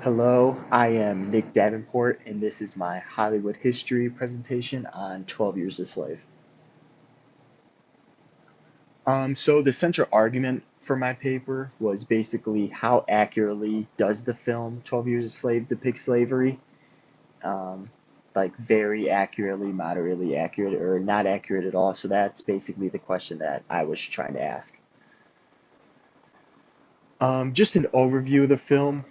Hello, I am Nick Davenport, and this is my Hollywood history presentation on 12 Years a Slave. So the central argument for my paper was basically how accurately does the film 12 Years a Slave depict slavery? Um, like very accurately, moderately accurate, or not accurate at all. So that's basically the question that I was trying to ask. Just an overview of the film.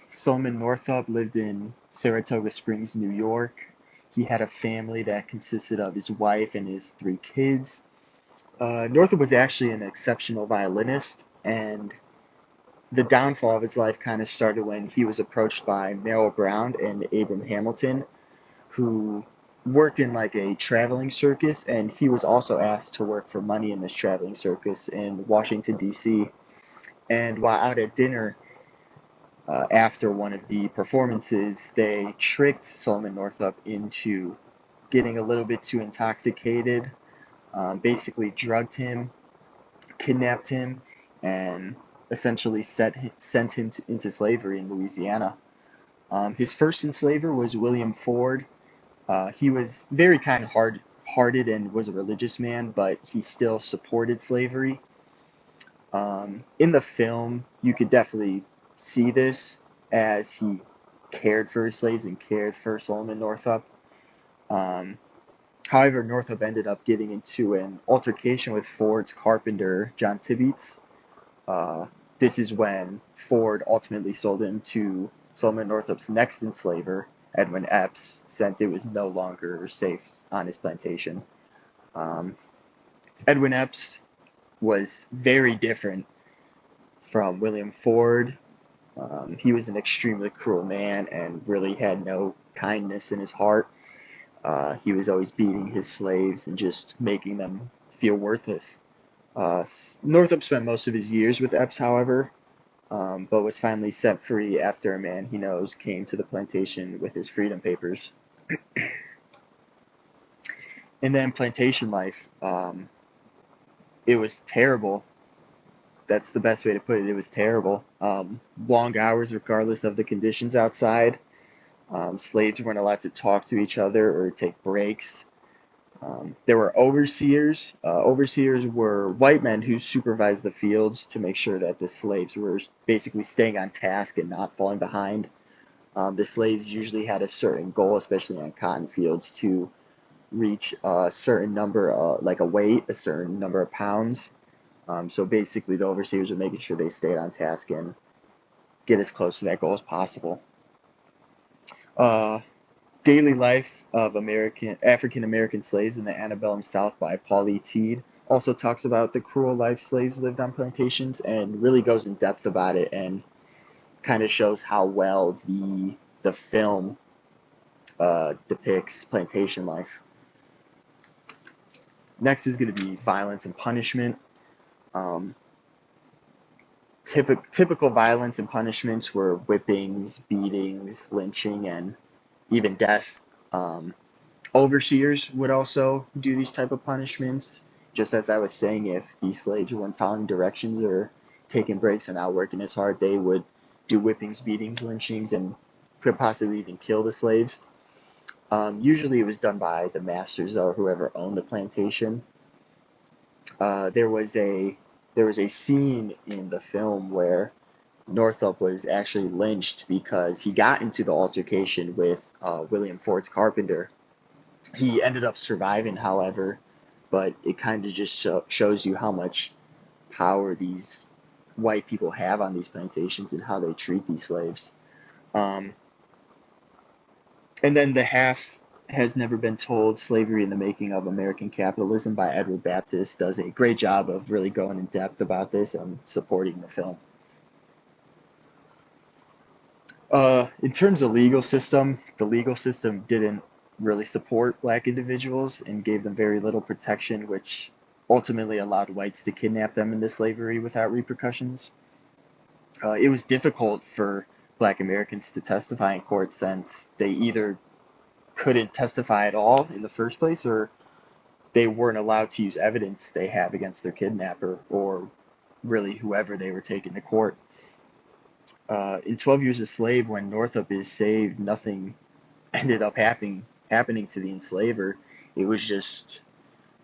Solomon Northup lived in Saratoga Springs, New York. He had a family that consisted of his wife and his three kids. Northup was actually an exceptional violinist, and the downfall of his life kind of started when he was approached by Merrill Brown and Abram Hamilton, who worked in like a traveling circus, and he was also asked to work for money in this traveling circus in Washington, D.C. And while out at dinner, after one of the performances, they tricked Solomon Northup into getting a little bit too intoxicated, basically drugged him, kidnapped him, and essentially sent him into slavery in Louisiana. His first enslaver was William Ford. He was very kind of hard-hearted and was a religious man, but he still supported slavery. In the film, you could definitely see this as he cared for his slaves and cared for Solomon Northup. Um, However, Northup ended up getting into an altercation with Ford's carpenter, John Tibbets. Uh, this is when Ford ultimately sold him to Solomon Northup's next enslaver, Edwin Epps, since it was no longer safe on his plantation. Um, Edwin Epps was very different from William Ford. He was an extremely cruel man and really had no kindness in his heart. He was always beating his slaves and just making them feel worthless. Northup spent most of his years with Epps, however, but was finally set free after a man he knows came to the plantation with his freedom papers. And then plantation life, it was terrible. That's the best way to put it. It was terrible. Long hours, regardless of the conditions outside. Slaves weren't allowed to talk to each other or take breaks. There were overseers. Overseers were white men who supervised the fields to make sure that the slaves were basically staying on task and not falling behind. The slaves usually had a certain goal, especially on cotton fields, to reach a certain number, like a weight, a certain number of pounds. So basically, the overseers were making sure they stayed on task and get as close to that goal as possible. Uh, Daily Life of African American Slaves in the Antebellum South by Paul E. Teed also talks about the cruel life slaves lived on plantations and really goes in depth about it and kind of shows how well the film depicts plantation life. Next is going to be violence and punishment. Um, Typical violence and punishments were whippings, beatings, lynching, and even death. Um, Overseers would also do these type of punishments. Just as I was saying, if these slaves weren't following directions or taking breaks and not working as hard, they would do whippings, beatings, lynchings, and could possibly even kill the slaves. Usually, it was done by the masters or whoever owned the plantation. Uh, there was a there was a scene in the film where Northup was actually lynched because he got into the altercation with William Ford's carpenter. He ended up surviving, however, but it kind of just shows you how much power these white people have on these plantations and how they treat these slaves. Um, and then The Half Has Never Been Told: Slavery in the Making of American Capitalism by Edward Baptist does a great job of really going in depth about this and supporting the film. In terms of legal system, the legal system didn't really support black individuals and gave them very little protection, which ultimately allowed whites to kidnap them into slavery without repercussions. It was difficult for black Americans to testify in court since they either couldn't testify at all in the first place or they weren't allowed to use evidence they have against their kidnapper or really whoever they were taking to court. In 12 Years a Slave, when Northup is saved, nothing ended up happening to the enslaver. It was just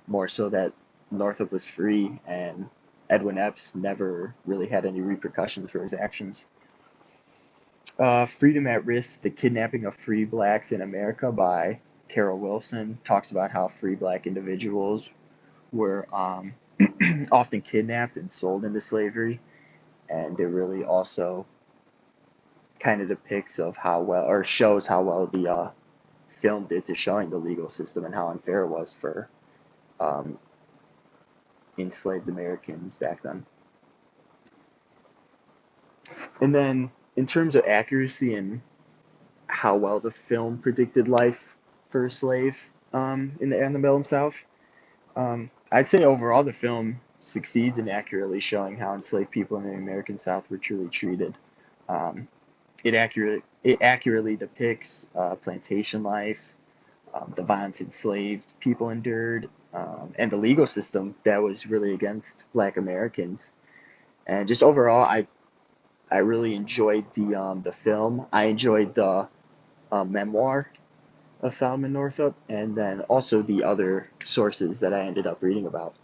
more so that Northup was free, and Edwin Epps never really had any repercussions for his actions. Freedom at Risk: The Kidnapping of Free Blacks in America by Carol Wilson talks about how free black individuals were often kidnapped and sold into slavery, and it really also kind of depicts of how well, or shows how well the film did to showing the legal system and how unfair it was for um, enslaved Americans back then. And then in terms of accuracy and how well the film predicted life for a slave in the antebellum South, I'd say overall the film succeeds in accurately showing how enslaved people in the American South were truly treated. Um, it accurately depicts plantation life, the violence enslaved people endured, and the legal system that was really against Black Americans. And just overall, I really enjoyed the film. I enjoyed the memoir of Solomon Northup, and then also the other sources that I ended up reading about.